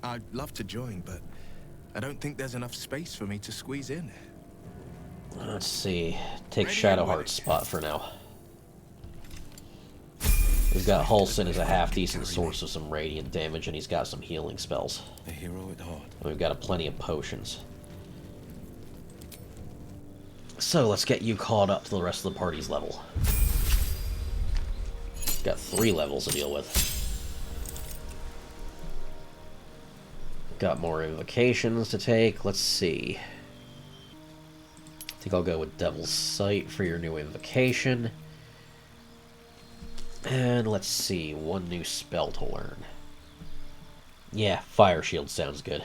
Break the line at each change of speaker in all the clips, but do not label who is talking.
I'd love to join, but I don't think there's enough space for me to squeeze in.
Let's see. Take
Ready and
Shadowheart's spot for now. We've got Halsin as a half-decent source of some radiant damage, and he's got some healing spells.
A hero at heart.
And we've got a plenty of potions. So let's get you caught up to the rest of the party's level. Got 3 levels to deal with. Got more invocations to take. Let's see. I think I'll go with Devil's Sight for your new invocation. And let's see, 1 new spell to learn. Yeah, Fire Shield sounds good.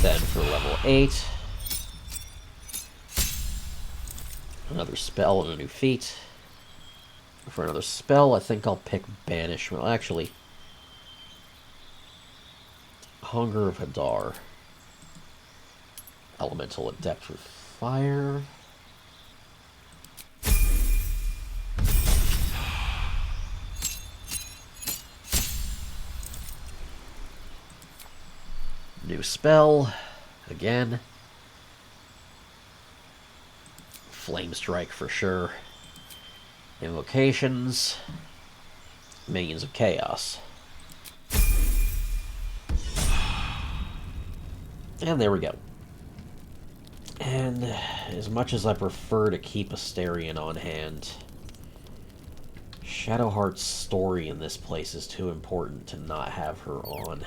Then for level 8, another spell and a new feat. For another spell, I think I'll pick Banishment. Well, actually, Hunger of Hadar. Elemental Adept with Fire. New spell. Again. Flame Strike for sure. Invocations. Minions of Chaos. And there we go. And as much as I prefer to keep Asterion on hand, Shadowheart's story in this place is too important to not have her on.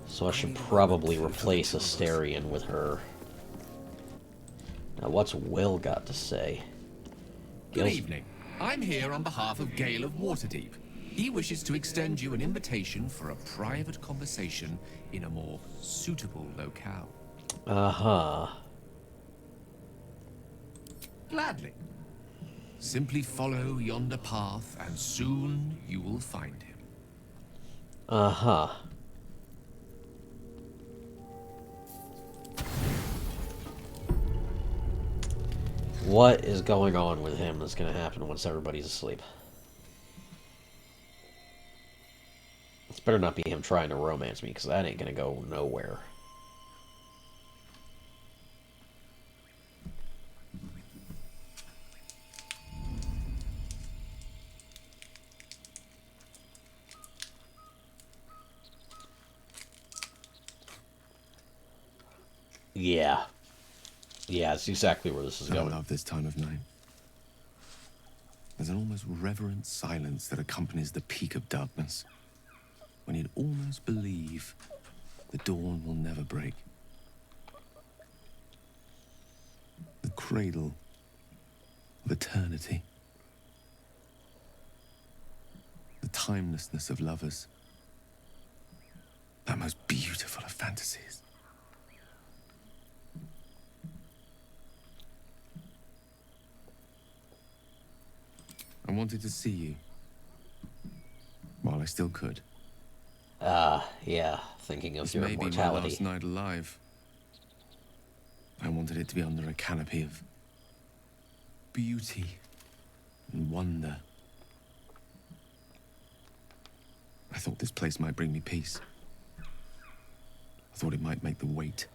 So I should probably replace Asterion with her. Now what's Will got to say?
Good evening. I'm here on behalf of Gale of Waterdeep. He wishes to extend you an invitation for a private conversation in a more suitable locale.
Uh-huh.
Gladly. Simply follow yonder path, and soon you will find him.
Uh-huh. What is going on with him that's going to happen once everybody's asleep? It's better not be him trying to romance me, because that ain't going to go nowhere. Yeah. Yeah, it's exactly where this is going.
I love this time of night. There's an almost reverent silence that accompanies the peak of darkness, when you'd almost believe the dawn will never break. The cradle of eternity. The timelessness of lovers. That most beautiful of fantasies. I wanted to see you while I still could.
Yeah, thinking of
This
your
may be my
mortality.
last night alive. I wanted it to be under a canopy of beauty and wonder. I thought this place might bring me peace. I thought it might make the weight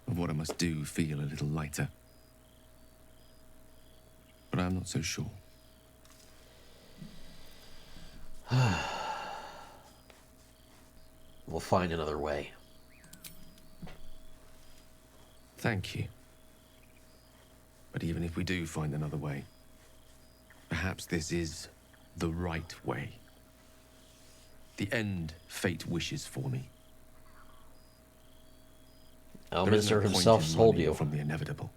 of what I must do feel a little lighter. But I'm not so sure.
We'll find another way.
Thank you. But even if we do find another way, perhaps this is the right way. The end fate wishes for me. There is no
Elminster
point
himself
in
told
running
you.
from the inevitable.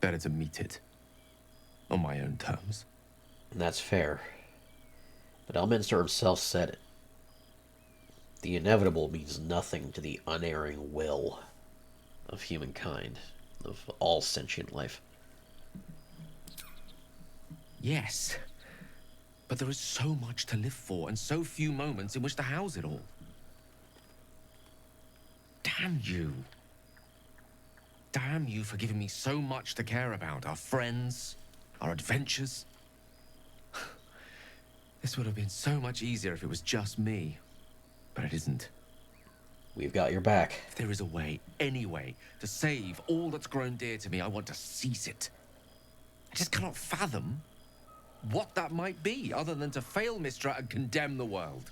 Better to meet it on my own terms.
And that's fair. But Elminster himself said it. The inevitable means nothing to the unerring will of humankind, of all sentient life.
Yes. But there is so much to live for, and so few moments in which to house it all. Damn you. Damn you for giving me so much to care about. Our friends, our adventures.
This would have been so much easier if it was just me. But it isn't.
We've got your back.
If there is a way, any way, to save all that's grown dear to me, I want to seize it. I just cannot fathom what that might be, other than to fail Mistra and condemn the world.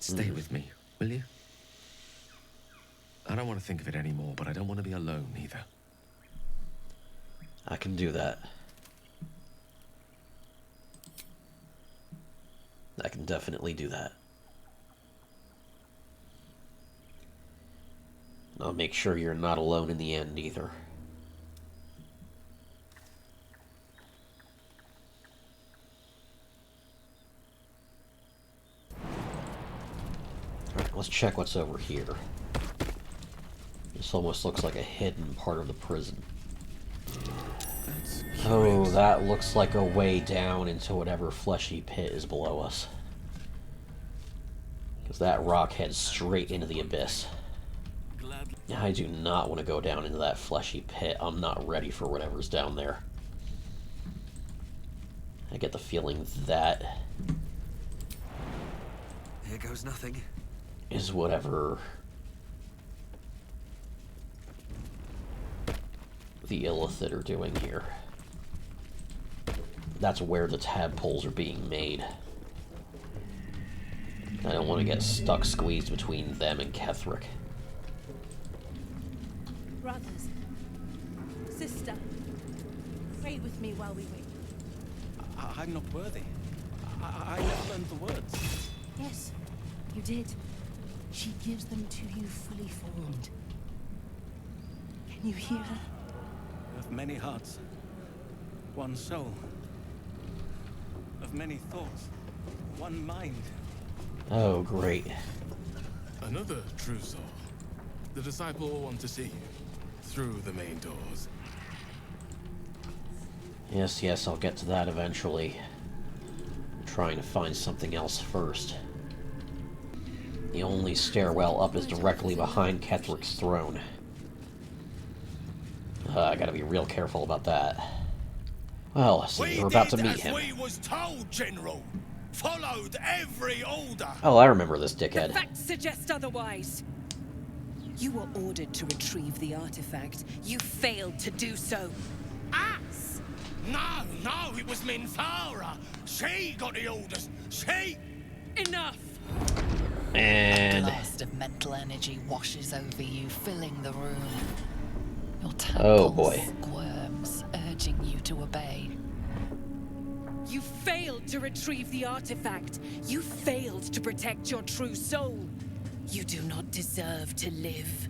Stay with me, will you? I don't want to think of it anymore, but I don't want to be alone either.
I can do that. I can definitely do that. I'll make sure you're not alone in the end either. Alright, let's check what's over here. This almost looks like a hidden part of the prison. Oh, that looks like a way down into whatever fleshy pit is below us. Because that rock heads straight into the abyss. I do not want to go down into that fleshy pit. I'm not ready for whatever's down there. I get the feeling that
Here goes nothing.
is whatever the Illithid are doing here. That's where the tadpoles are being made. I don't want to get stuck squeezed between them and Kethric.
Brothers, sister, pray with me while we wait.
I'm not worthy. I never learned the words.
Yes, you did. She gives them to you fully formed. Can you hear her?
Of many hearts, one soul. Of many thoughts, one mind.
Oh, great.
Another true soul. The disciple will want to see you through the main doors.
Yes, I'll get to that eventually. I'm trying to find something else first. The only stairwell up is directly behind Kethric's throne. I gotta be real careful about that. Well, so we're about to meet him.
We was told, General. Followed every order.
Oh, I remember this dickhead.
The facts suggest otherwise. You were ordered to retrieve the artifact. You failed to do so.
Us? No, it was Minthara. She got the orders. She...
Enough!
And
A blast of mental energy washes over you, filling the room. Your
oh
temple
boy.
squirms, urging you to obey.
You failed to retrieve the artifact. You failed to protect your true soul. You do not deserve to live.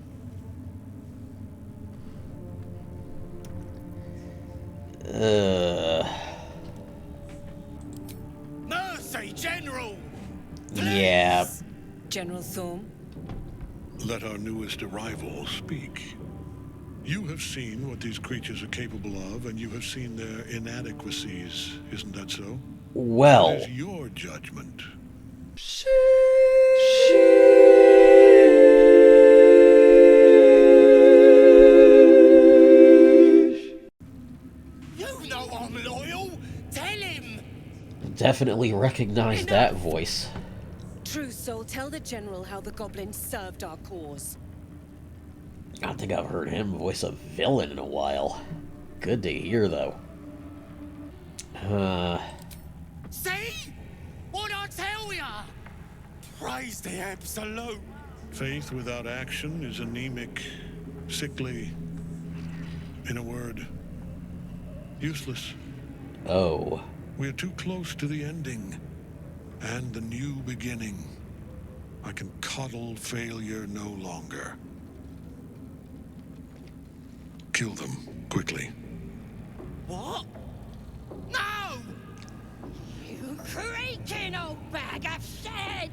Mercy, General!
Yeah.
General Thorm?
Let our newest arrival speak. You have seen what these creatures are capable of, and you have seen their inadequacies. Isn't that so?
Well.
What is your judgment?
You know I'm loyal. Tell him.
Definitely recognize that voice.
True soul, tell the General how the goblins served our cause.
I don't think I've heard him voice a villain in a while. Good to hear, though.
See? What I tell ya? Praise the Absolute.
Faith without action is anemic, sickly. In a word, useless.
Oh.
We are too close to the ending and the new beginning. I can coddle failure no longer. Kill them, quickly.
What? No! You creaking old bag of shit!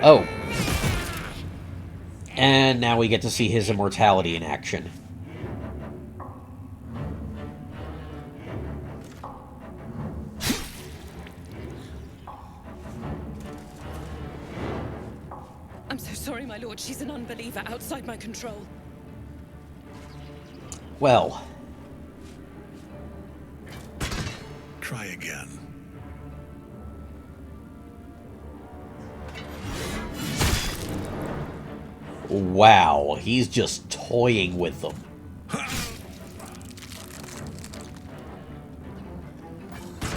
Oh. And now we get to see his immortality in action.
I'm so sorry, my lord. She's an unbeliever outside my control.
Well.
Try again.
Wow, he's just toying with them.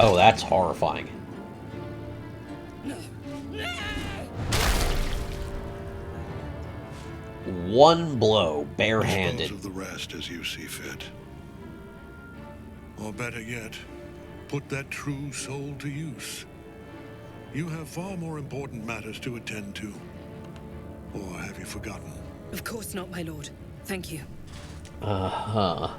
Oh, that's horrifying. One blow, barehanded.
Dispose of the rest as you see fit. Or better yet, put that true soul to use. You have far more important matters to attend to. Or have you forgotten?
Of course not, my lord. Thank you.
Uh-huh.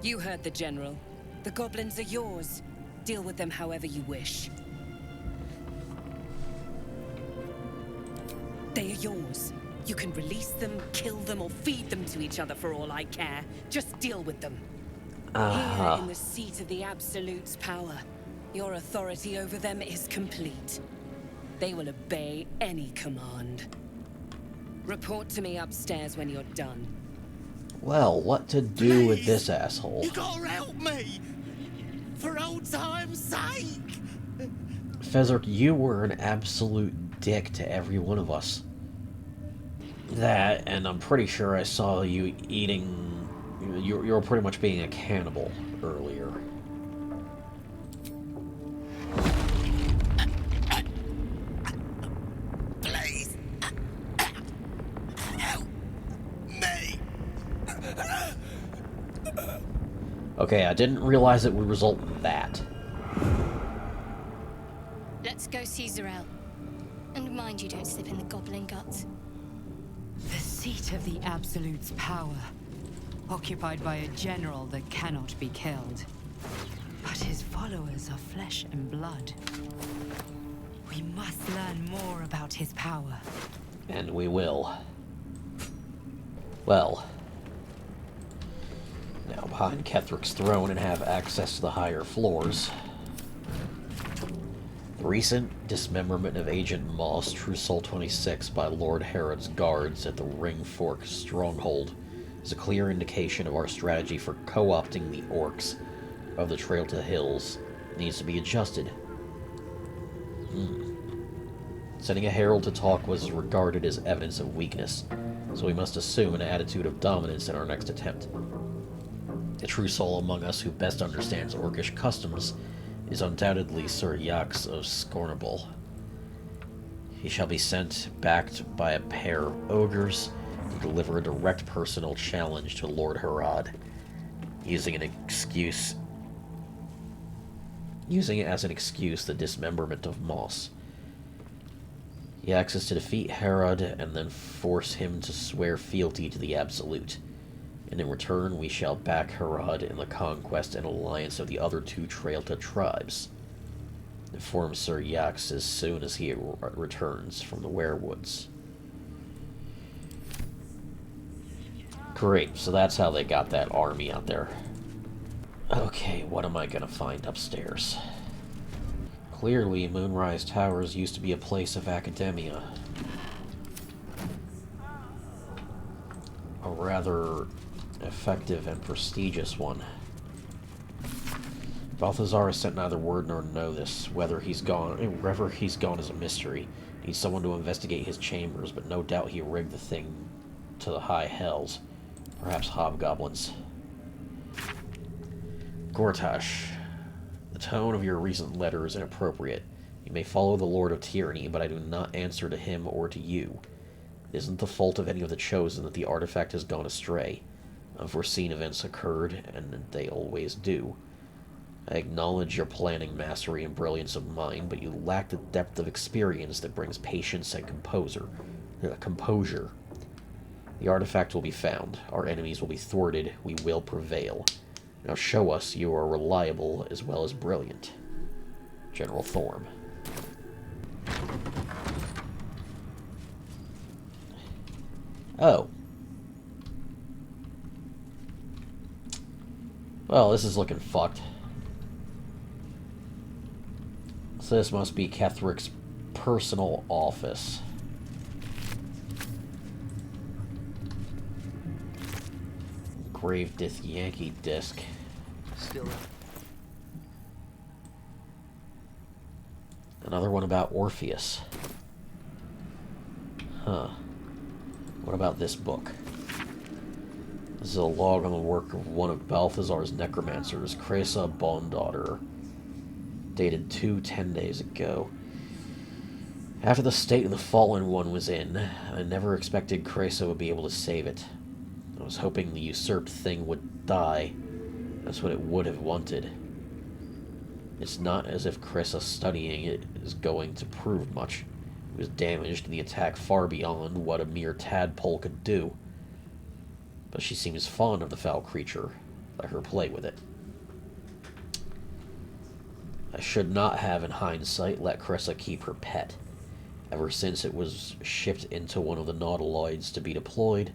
You heard the General. The goblins are yours. Deal with them however you wish. They are yours. You can release them, kill them, or feed them to each other for all I care. Just deal with them. Here in the seat of the Absolute's power, your authority over them is complete. They will obey any command. Report to me upstairs when you're done.
Well, what to do with this asshole?
You gotta help me! For old time's sake!
Kethric, you were an absolute dick to every one of us. That, and I'm pretty sure I saw you eating... You were pretty much being a cannibal earlier.
Please! Help me!
Okay, I didn't realize it would result in that.
Let's go see Zarel. And mind you don't slip in the goblin guts.
The seat of the Absolute's power, occupied by a general that cannot be killed. But his followers are flesh and blood. We must learn more about his power.
And we will. Well. Now behind Kethric's throne and have access to the higher floors. The recent dismemberment of Agent Moss, True Soul 26, by Lord Herod's guards at the Ring Fork Stronghold is a clear indication of our strategy for co-opting the orcs of the Trail to Hills. It needs to be adjusted. Sending a herald to talk was regarded as evidence of weakness, so we must assume an attitude of dominance in our next attempt. The true soul among us who best understands orcish customs is undoubtedly Sir Yax of Scornable. He shall be sent, backed by a pair of ogres, to deliver a direct personal challenge to Lord Herod, using it as an excuse the dismemberment of Moss. Yax is to defeat Herod and then force him to swear fealty to the Absolute. And in return, we shall back Herod in the conquest and alliance of the other two Trailta tribes. Inform Sir Yax as soon as he returns from the Werewoods. Great, so that's how they got that army out there. Okay, what am I gonna find upstairs? Clearly, Moonrise Towers used to be a place of academia. A rather effective and prestigious one. Balthazar has sent neither word nor notice. Wherever he's gone is a mystery. Needs someone to investigate his chambers, but no doubt he rigged the thing to the high hells. Perhaps hobgoblins. Gortash, the tone of your recent letter is inappropriate. You may follow the Lord of Tyranny, but I do not answer to him or to you. It isn't the fault of any of the Chosen that the artifact has gone astray. Unforeseen events occurred, and they always do. I acknowledge your planning mastery and brilliance of mind, but you lack the depth of experience that brings patience and composure. The artifact will be found. Our enemies will be thwarted. We will prevail. Now show us you are reliable as well as brilliant. General Thorm. Oh. Well, this is looking fucked. So this must be Kethric's personal office. Grave Dith Yankee disc.
Still.
Another one about Orpheus. Huh. What about this book? This is a log on the work of one of Balthazar's necromancers, Cresa Baldur, dated 10 days ago. After the state of the Fallen One was in, I never expected Cresa would be able to save it. I was hoping the usurped thing would die. That's what it would have wanted. It's not as if Cresa studying it is going to prove much. It was damaged in the attack far beyond what a mere tadpole could do. But she seems fond of the foul creature. Let her play with it. I should not have, in hindsight, let Cresa keep her pet. Ever since it was shipped into one of the nautiloids to be deployed,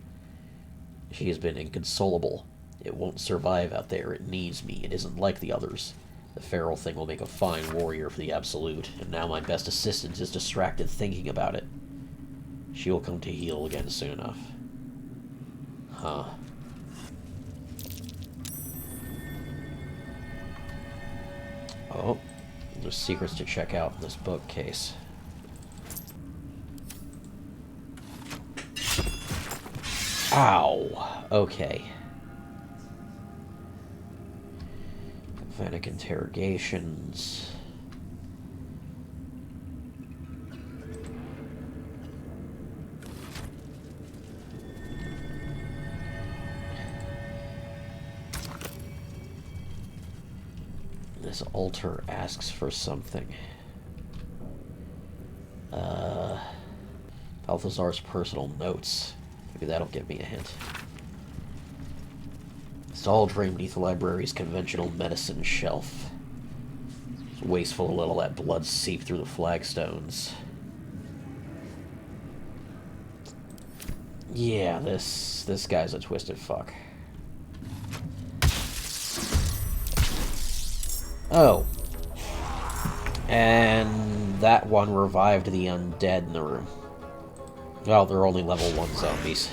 she has been inconsolable. It won't survive out there. It needs me. It isn't like the others. The feral thing will make a fine warrior for the Absolute, and now my best assistant is distracted thinking about it. She will come to heal again soon enough. Huh. Oh, there's secrets to check out in this bookcase. Ow! Okay. Vanek interrogations. This altar asks for something. Balthazar's personal notes. Maybe that'll give me a hint. It's all drained beneath the library's conventional medicine shelf. It's wasteful to let all that blood seep through the flagstones. Yeah, this guy's a twisted fuck. Oh. And that one revived the undead in the room. Well, they're only level 1 zombies.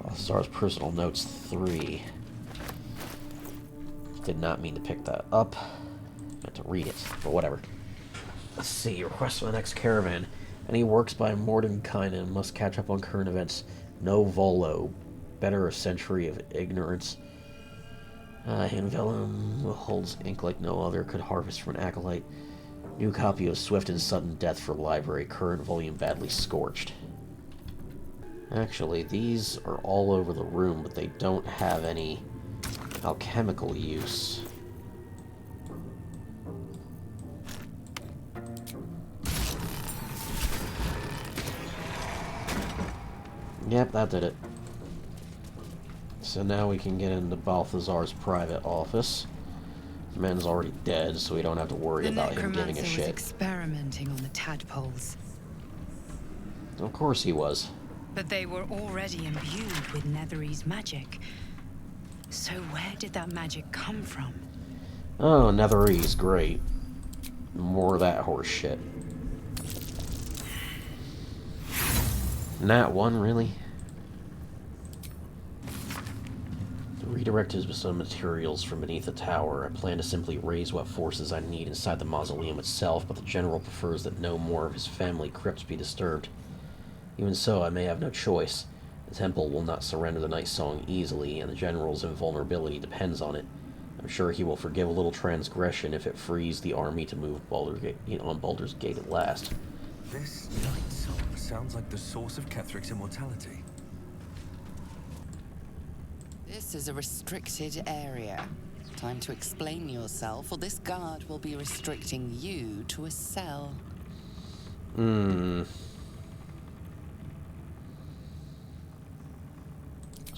Balthazar's personal notes 3. Did not mean to pick that up. Meant to read it, but whatever. Let's see. Request for the next caravan. Any works by Mordenkainen must catch up on current events. No Volo. Better a century of ignorance. Handvellum holds ink like no other. Could harvest from an acolyte. New copy of Swift and Sudden Death for library. Current volume badly scorched. Actually, these are all over the room, but they don't have any alchemical use. Yep, that did it. So now we can get into Balthazar's private office. The man's already dead, so we don't have to worry about him giving a shit.
Was experimenting on the tadpoles.
Of course he was.
But they were already imbued with Netherese magic. So where did that magic come from?
Oh, Netherese, great. More of that horse shit. Nat 1, really? Redirected with some materials from beneath the tower. I plan to simply raise what forces I need inside the mausoleum itself, but the general prefers that no more of his family crypts be disturbed. Even so, I may have no choice. The temple will not surrender the Night Song easily, and the general's invulnerability depends on it. I'm sure he will forgive a little transgression if it frees the army to move on Baldur's Gate at last.
This Night Song sounds like the source of Kethric's immortality.
This is a restricted area. Time to explain yourself, or this guard will be restricting you to a cell.
Let's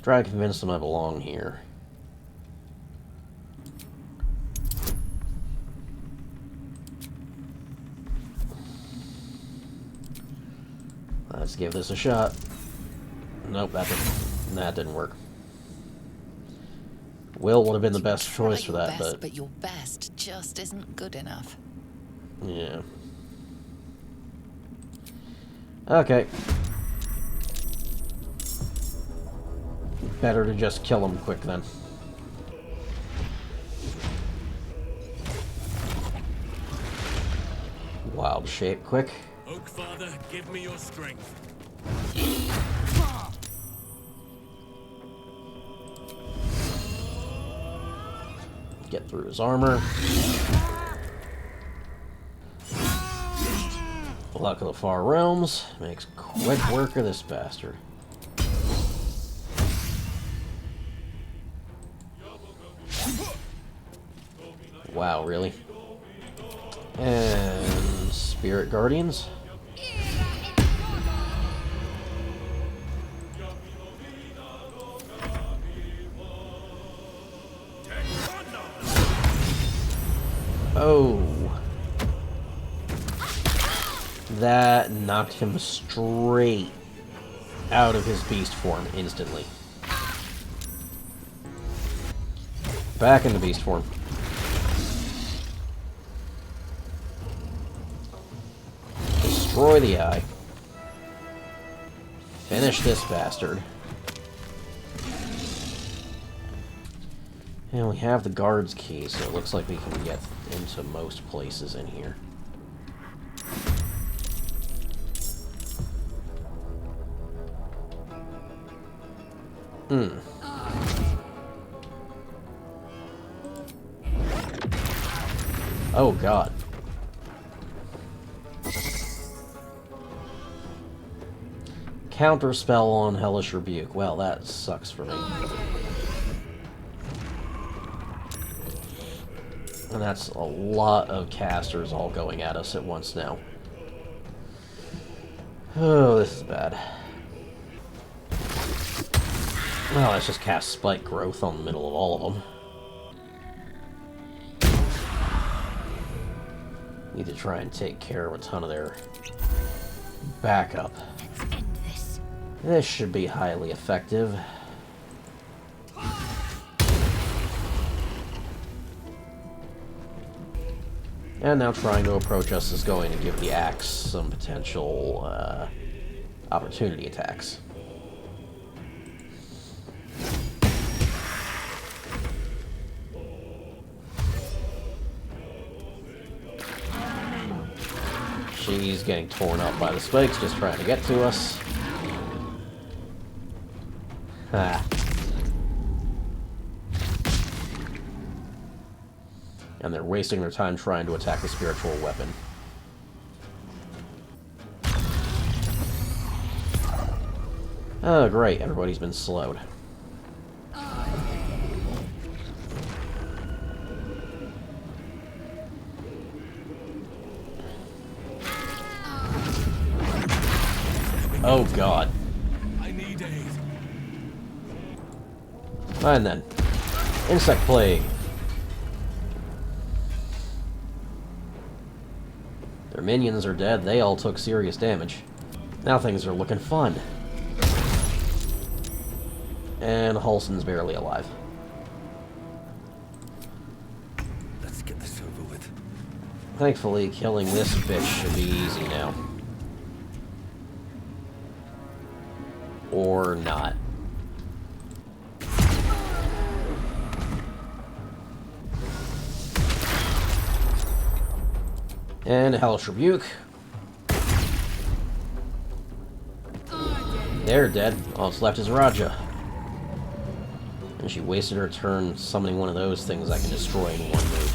try to convince them I belong here. Let's give this a shot. Nope, that didn't work. Will would have been the best choice for that,
but your best just isn't good enough.
Yeah. Okay. Better to just kill him quick then. Wild shape quick.
Oak Father, give me your strength.
Get through his armor. Luck of the Far Realms makes quick work of this bastard. Wow, really? And Spirit Guardians. Oh. That knocked him straight out of his beast form instantly. Back into beast form. Destroy the eye. Finish this bastard. And we have the guard's key, so it looks like we can get into most places in here. Oh, God. Counter spell on Hellish Rebuke. Well, that sucks for me. And that's a lot of casters all going at us at once now. Oh, this is bad. Well, let's just cast Spike Growth on the middle of all of them. Need to try and take care of a ton of their backup.
Let's end this.
This should be highly effective. And now trying to approach us is going to give the axe some potential opportunity attacks. She's getting torn up by the spikes, just trying to get to us. Ah. And they're wasting their time trying to attack the spiritual weapon. Oh, great. Everybody's been slowed. Oh, God.
I need aid.
Fine then. Insect Plague. Their minions are dead. They all took serious damage. Now things are looking fun. And Halson's barely alive.
Let's get this over with.
Thankfully, killing this bitch should be easy now. Or not. And Hellish Rebuke. They're dead. All that's left is Raja. And she wasted her turn summoning one of those things I can destroy in one move.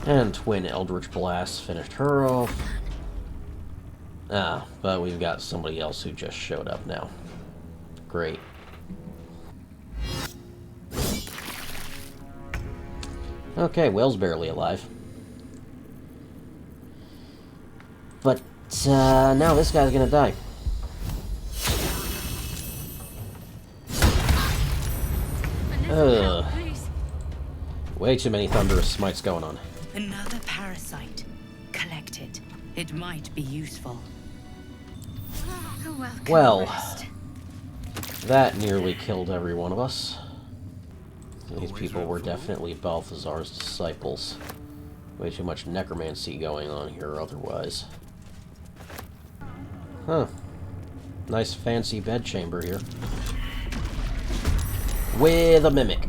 And Twin Eldritch Blast finished her off. Ah, but we've got somebody else who just showed up now. Great. Okay, Will's barely alive. But, now this guy's gonna die. Ugh. Way too many Thunderous Smites going on.
Another parasite. Collect it. It might be useful.
Well, that nearly killed every one of us. These people were definitely Balthazar's disciples. Way too much necromancy going on here otherwise. Huh. Nice fancy bedchamber here. With a mimic.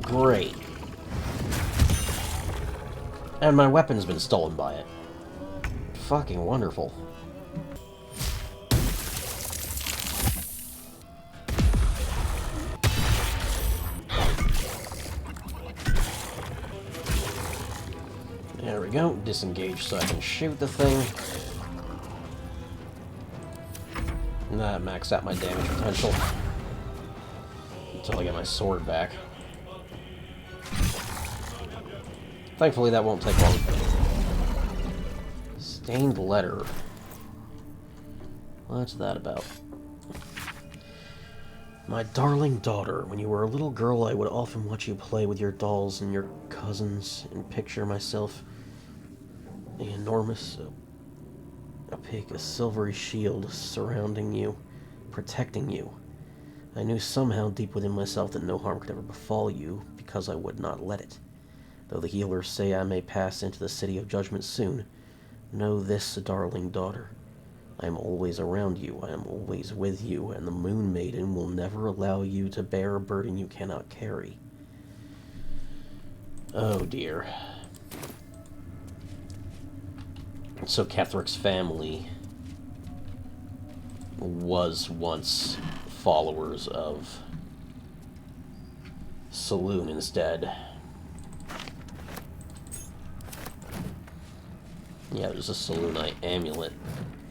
Great. And my weapon's been stolen by it. Fucking wonderful. There we go. Disengage so I can shoot the thing. And that maxed out my damage potential. Until I get my sword back. Thankfully, that won't take long. Stained letter. What's that about? My darling daughter, when you were a little girl, I would often watch you play with your dolls and your cousins and picture myself the enormous, a silvery shield surrounding you, protecting you. I knew somehow deep within myself that no harm could ever befall you because I would not let it. Though the healers say I may pass into the city of judgment soon, know this, darling daughter. I am always around you, I am always with you, and the Moon Maiden will never allow you to bear a burden you cannot carry. Oh dear. So Kethric's family was once followers of Saloon instead. Yeah, there's a Saloonite amulet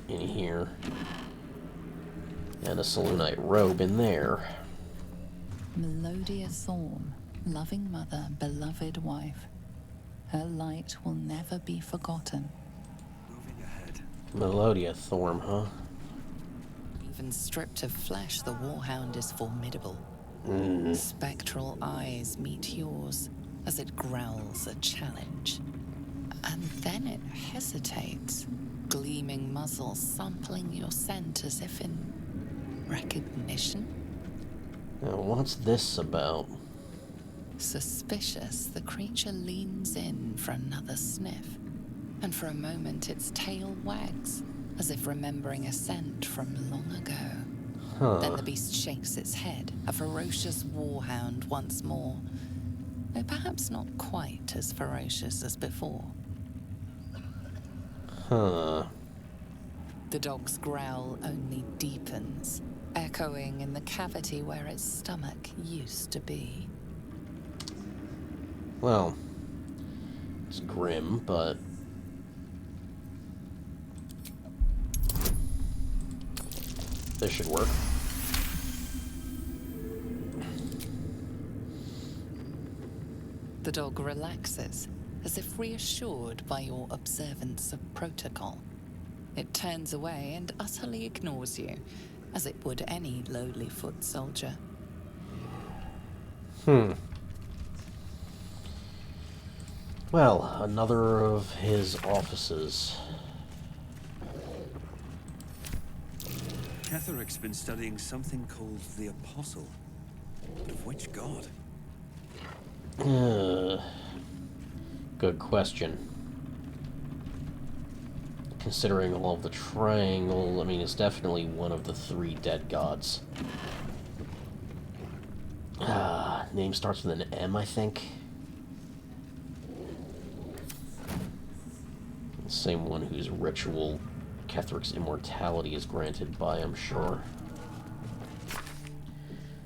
in here. And a Saloonite robe in there.
Melodia Thorm, loving mother, beloved wife. Her light will never be forgotten.
Moving ahead.
Melodia Thorm, huh?
Even stripped of flesh, the Warhound is formidable. Spectral eyes meet yours as it growls a challenge. And then it hesitates, gleaming muzzle sampling your scent as if in recognition.
Now, what's this about?
Suspicious, the creature leans in for another sniff, and for a moment its tail wags, as if remembering a scent from long ago. Then the beast shakes its head, a ferocious warhound once more, though perhaps not quite as ferocious as before.
Huh.
The dog's growl only deepens, echoing in the cavity where its stomach used to be.
Well, it's grim, but this should work.
The dog relaxes, as if reassured by your observance of protocol. It turns away and utterly ignores you, as it would any lowly foot soldier.
Well, another of his offices.
Kethric's been studying something called the Apostle. But of which god?
Good question. Considering all of the triangle, I mean, it's definitely one of the 3 dead gods. Name starts with an M, I think. The same one whose ritual Kethric's immortality is granted by, I'm sure.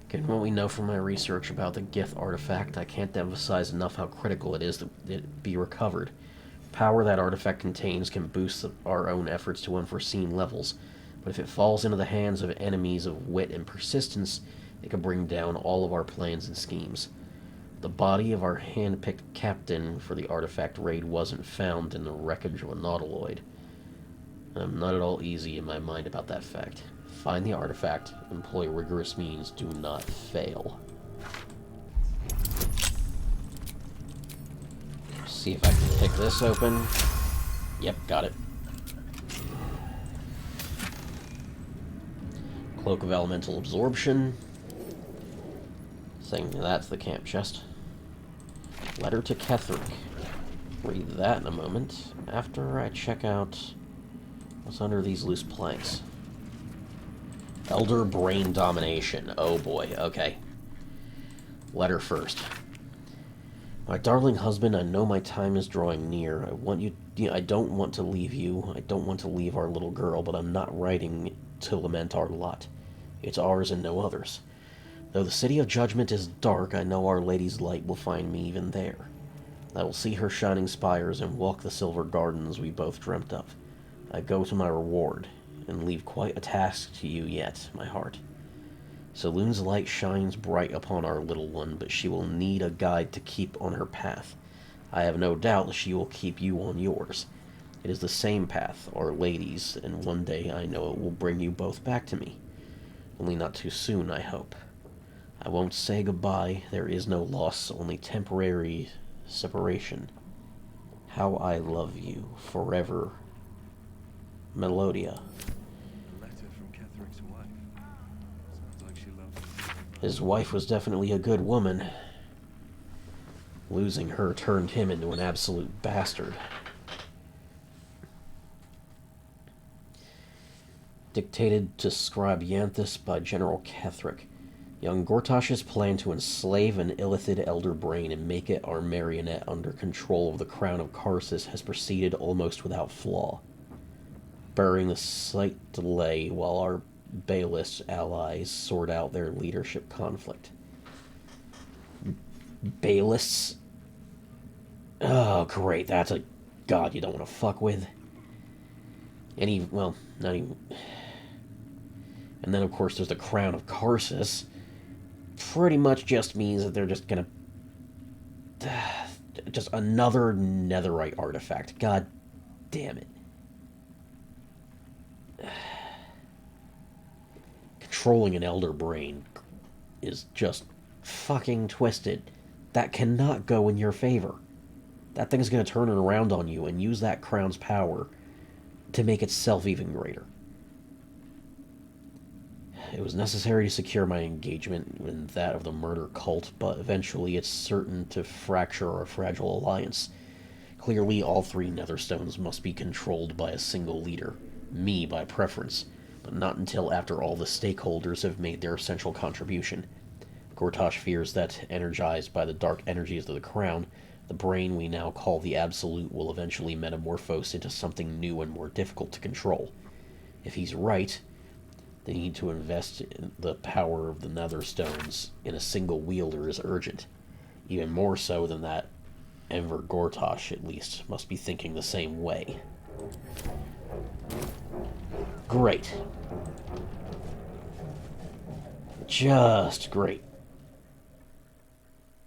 Given what we know from my research about the Gith artifact, I can't emphasize enough how critical it is that it be recovered. Power that artifact contains can boost our own efforts to unforeseen levels, but if it falls into the hands of enemies of wit and persistence, it can bring down all of our plans and schemes. The body of our hand-picked captain for the artifact raid wasn't found in the wreckage of a nautiloid. I'm not at all easy in my mind about that fact. Find the artifact, employ rigorous means, do not fail. See if I can pick this open. Yep, got it. Cloak of Elemental Absorption. Saying that's the camp chest. Letter to Kethric. Read that in a moment. After I check out What's under these loose planks? Elder brain domination. Oh boy, okay. Letter first. My darling husband, I know my time is drawing near. I don't want to leave you. I don't want to leave our little girl, but I'm not writing to lament our lot. It's ours and no others. Though the city of judgment is dark, I know Our Lady's light will find me even there. I will see her shining spires and walk the silver gardens we both dreamt of. I go to my reward, and leave quite a task to you yet, my heart. Saloon's light shines bright upon our little one, but she will need a guide to keep on her path. I have no doubt she will keep you on yours. It is the same path, Our Lady's, and one day I know it will bring you both back to me. Only not too soon, I hope. I won't say goodbye. There is no loss, only temporary separation. How I love you forever. Melodia.
A letter from Kethric's wife. Sounds like she loved him.
His wife was definitely a good woman. Losing her turned him into an absolute bastard. Dictated to Scribe Yanthus by General Kethric. Young Gortash's plan to enslave an illithid elder brain and make it our marionette under control of the crown of Karsus has proceeded almost without flaw, bearing a slight delay while our Baelist allies sort out their leadership conflict. Baelists? Oh, great, that's a god you don't want to fuck with. Well, not even... And then, of course, there's the crown of Karsus. Pretty much just means that they're just gonna... just another netherite artifact. God damn it. Controlling an elder brain is just fucking twisted. That cannot go in your favor. That thing's gonna turn it around on you and use that crown's power to make itself even greater. It was necessary to secure my engagement in that of the murder cult, but eventually it's certain to fracture our fragile alliance. Clearly, all three Netherstones must be controlled by a single leader, me by preference, but not until after all the stakeholders have made their essential contribution. Gortash fears that, energized by the dark energies of the crown, the brain we now call the Absolute will eventually metamorphose into something new and more difficult to control. If he's right, the need to invest in the power of the Netherstones in a single wielder is urgent. Even more so than that, Enver Gortash, at least, must be thinking the same way. Great. Just great.